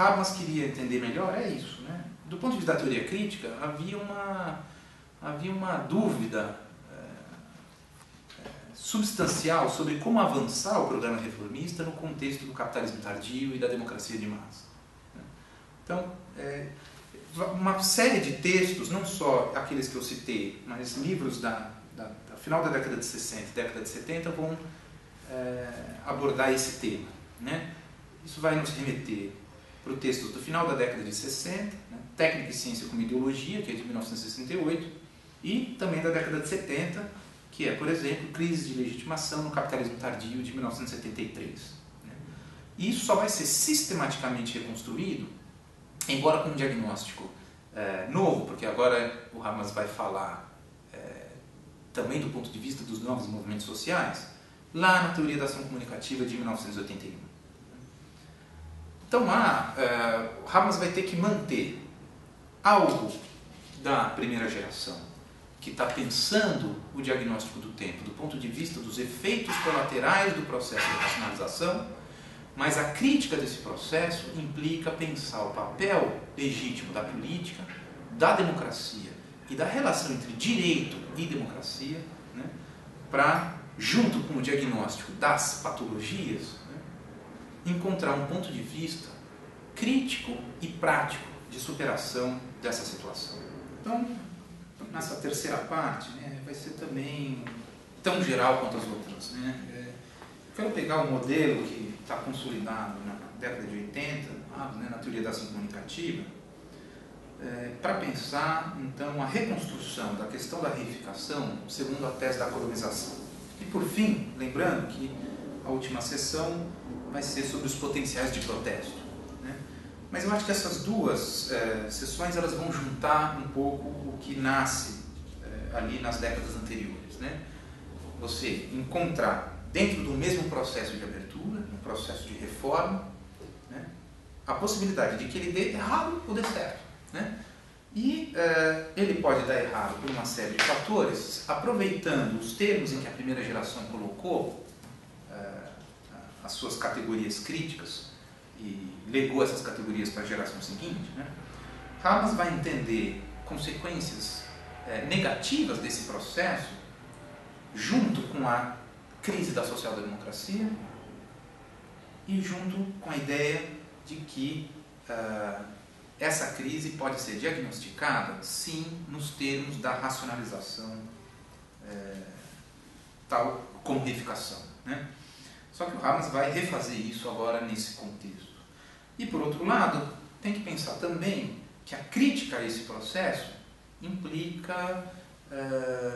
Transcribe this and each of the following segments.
Habermas queria entender melhor é isso, né? Do ponto de vista da teoria crítica, havia uma dúvida substancial sobre como avançar o programa reformista no contexto do capitalismo tardio e da democracia de massa. Então, uma série de textos, não só aqueles que eu citei, mas livros da final da década de 60 e década de 70 vão abordar esse tema, né? Isso vai nos remeter para o texto do final da década de 60, né? Técnica e Ciência como Ideologia, que é de 1968, e também da década de 70, que é, por exemplo, Crise de Legitimação no Capitalismo Tardio, de 1973. Né? E isso só vai ser sistematicamente reconstruído, embora com um diagnóstico novo, porque agora o Habermas vai falar também do ponto de vista dos novos movimentos sociais, lá na Teoria da Ação Comunicativa de 1981. Então lá, o Habermas vai ter que manter algo da primeira geração, que está pensando o diagnóstico do tempo do ponto de vista dos efeitos colaterais do processo de racionalização, mas a crítica desse processo implica pensar o papel legítimo da política, da democracia e da relação entre direito e democracia, né, para, junto com o diagnóstico das patologias, né, encontrar um ponto de vista crítico e prático de superação dessa situação. Então, nessa terceira parte, né, vai ser também tão geral quanto as outras. Né? Quero pegar um modelo que está consolidado na década de 80, né, na teoria da ação comunicativa, para pensar, então, a reconstrução da questão da reificação segundo a tese da colonização. E, por fim, lembrando que a última sessão vai ser sobre os potenciais de protesto. Né? Mas eu acho que essas duas sessões elas vão juntar um pouco o que nasce ali nas décadas anteriores. Né? Você encontrar dentro do mesmo processo de abertura, um processo de reforma, né, a possibilidade de que ele dê errado ou dê certo. Né? E ele pode dar errado por uma série de fatores, aproveitando os termos em que a primeira geração colocou as suas categorias críticas e legou essas categorias para a geração seguinte. Né? Habermas vai entender consequências negativas desse processo junto com a crise da social-democracia e junto com a ideia de que essa crise pode ser diagnosticada, sim, nos termos da racionalização, tal como reificação. Né? Só que o Habermas vai refazer isso agora nesse contexto. E, por outro lado, tem que pensar também que a crítica a esse processo implica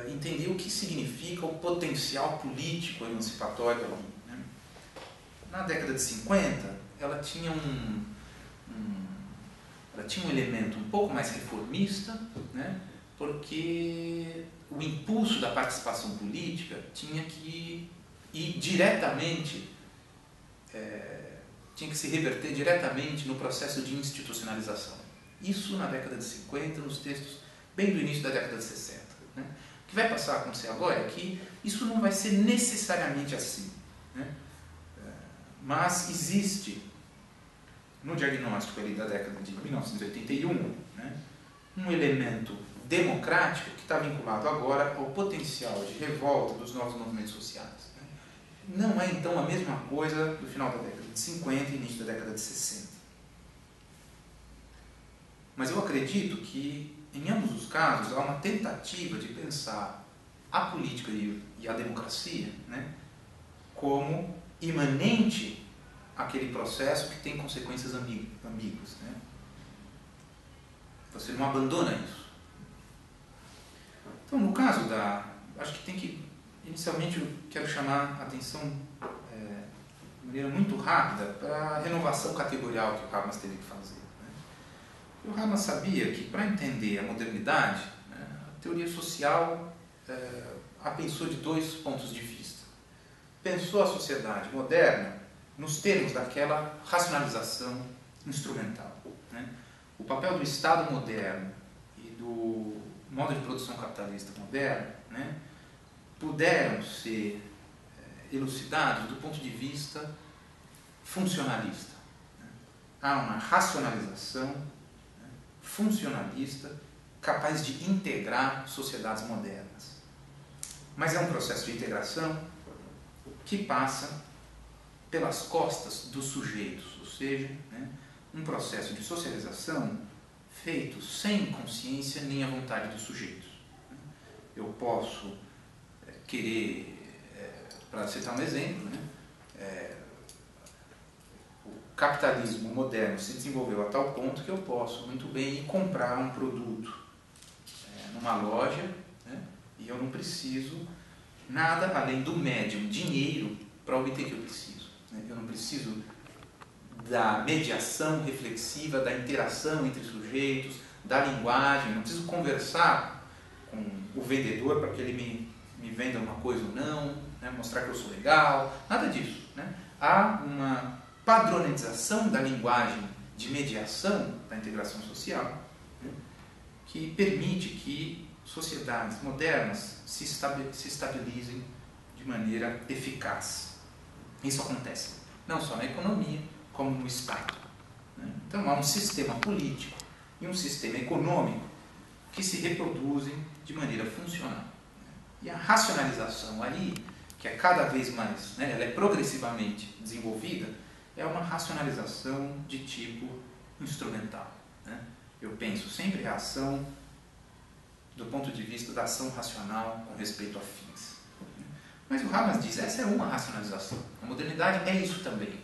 entender o que significa o potencial político emancipatório ali. Né? Na década de 50, ela tinha um elemento um pouco mais reformista, né? Porque o impulso da participação política tinha que ir diretamente, tinha que se reverter diretamente no processo de institucionalização. Isso na década de 50, nos textos bem do início da década de 60. Né? O que vai passar a acontecer agora é que isso não vai ser necessariamente assim. Né? Mas existe, no diagnóstico ali da década de 1981, né, um elemento democrático que está vinculado agora ao potencial de revolta dos novos movimentos sociais. Né? Não é, então, a mesma coisa do final da década de 50 e início da década de 60. Mas eu acredito que, em ambos os casos, há uma tentativa de pensar a política e a democracia, né, como imanente àquele processo que tem consequências ambíguas. Né? Você não abandona isso. Então, no caso acho que tem que, inicialmente, eu quero chamar a atenção de maneira muito rápida para a renovação categorial que o Habermas teve que fazer. O Habermas sabia que, para entender a modernidade, né, a teoria social a pensou de dois pontos de vista. Pensou a sociedade moderna nos termos daquela racionalização instrumental. Né? O papel do Estado moderno e do modo de produção capitalista moderno, né, puderam ser elucidados do ponto de vista funcionalista. Né? há uma racionalização funcionalista capaz de integrar sociedades modernas. Mas é um processo de integração que passa pelas costas dos sujeitos, ou seja, um processo de socialização feito sem consciência nem a vontade dos sujeitos. Eu posso querer, para citar um exemplo, o capitalismo moderno se desenvolveu a tal ponto que eu posso muito bem ir comprar um produto numa loja, e eu não preciso nada além do médium dinheiro para obter o que eu preciso. Eu não preciso da mediação reflexiva, da interação entre sujeitos, da linguagem, não preciso conversar com o vendedor para que ele me venda uma coisa ou não, mostrar que eu sou legal, nada disso. Há uma padronização da linguagem de mediação da integração social que permite que sociedades modernas se estabilizem de maneira eficaz. Isso acontece não só na economia, como no Estado. Então há um sistema político e um sistema econômico que se reproduzem de maneira funcional. E a racionalização ali, que é cada vez mais, ela é progressivamente desenvolvida, é uma racionalização de tipo instrumental. Eu penso sempre a ação do ponto de vista da ação racional com respeito a fins. Mas o Habermas diz, essa é uma racionalização. A modernidade é isso também.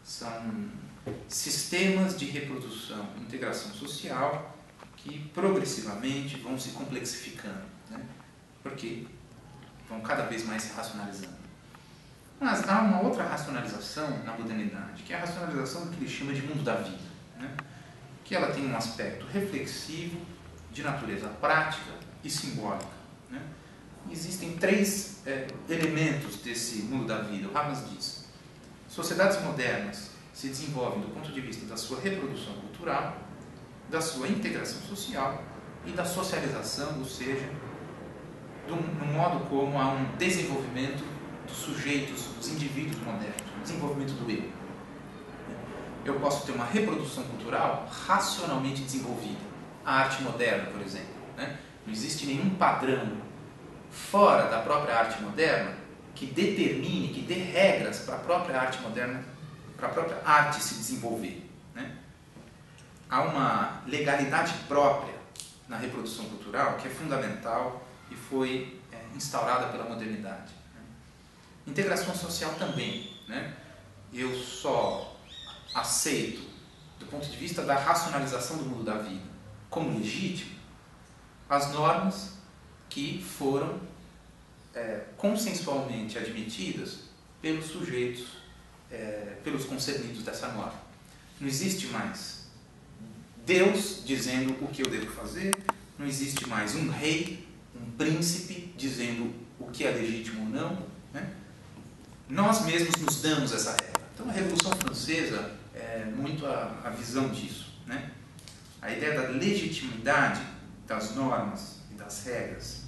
São sistemas de reprodução e integração social que progressivamente vão se complexificando, porque vão cada vez mais se racionalizando. Mas há uma outra racionalização na modernidade, que é a racionalização do que ele chama de mundo da vida, que ela tem um aspecto reflexivo, de natureza prática e simbólica. Existem três elementos desse mundo da vida. O Habermas diz: sociedades modernas se desenvolvem do ponto de vista da sua reprodução cultural, da sua integração social e da socialização, ou seja, no modo como há um desenvolvimento dos sujeitos, dos indivíduos modernos, o desenvolvimento do eu. Eu posso ter uma reprodução cultural racionalmente desenvolvida. A arte moderna, por exemplo. Não existe nenhum padrão fora da própria arte moderna que determine, que dê regras para a própria arte moderna, para a própria arte se desenvolver. Há uma legalidade própria na reprodução cultural que é fundamental e foi instaurada pela modernidade. Integração social também. Eu só aceito, do ponto de vista da racionalização do mundo da vida, como legítimo, as normas que foram consensualmente admitidas pelos sujeitos, pelos concernidos dessa norma. Não existe mais Deus dizendo o que eu devo fazer, não existe mais um rei, um príncipe dizendo o que é legítimo ou não. Nós mesmos nos damos essa regra. Então a Revolução Francesa é muito a visão disso. A ideia da legitimidade das normas e das regras,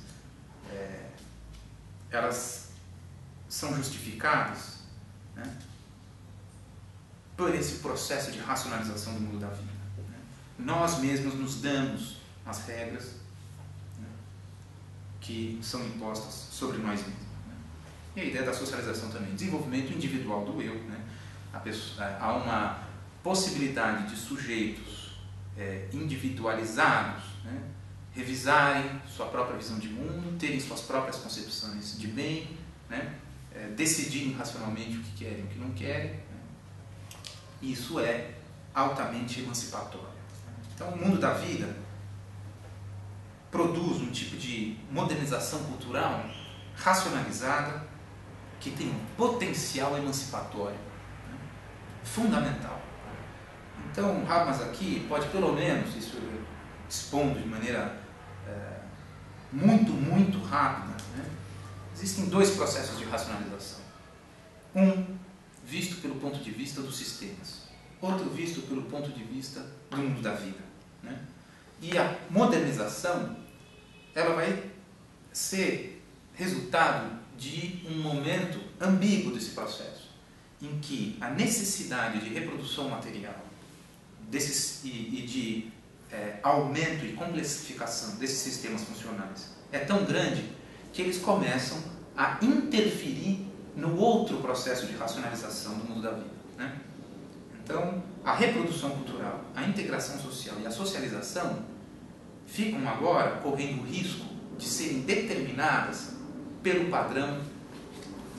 elas são justificadas por esse processo de racionalização do mundo da vida. Nós mesmos nos damos as regras que são impostas sobre nós mesmos. E a ideia da socialização também, desenvolvimento individual do eu. Há uma possibilidade de sujeitos individualizados revisarem sua própria visão de mundo, terem suas próprias concepções de bem, decidirem racionalmente o que querem e o que não querem. Isso é altamente emancipatório. Então, o mundo da vida produz um tipo de modernização cultural racionalizada que tem um potencial emancipatório fundamental. Então, o Habermas aqui pode, pelo menos, isso expondo de maneira muito rápida, existem dois processos de racionalização. Um visto pelo ponto de vista dos sistemas, outro visto pelo ponto de vista do mundo da vida. E a modernização, ela vai ser resultado de um momento ambíguo desse processo, em que a necessidade de reprodução material e de aumento e complexificação desses sistemas funcionais é tão grande que eles começam a interferir no outro processo de racionalização do mundo da vida, né? Então, a reprodução cultural, a integração social e a socialização ficam agora correndo o risco de serem determinadas pelo padrão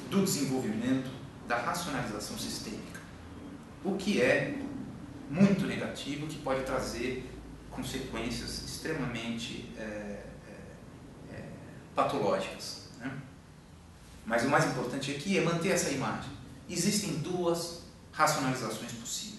do desenvolvimento da racionalização sistêmica, o que é muito negativo, que pode trazer consequências extremamente patológicas, né? Mas o mais importante aqui é manter essa imagem. Existem duas racionalizações possíveis.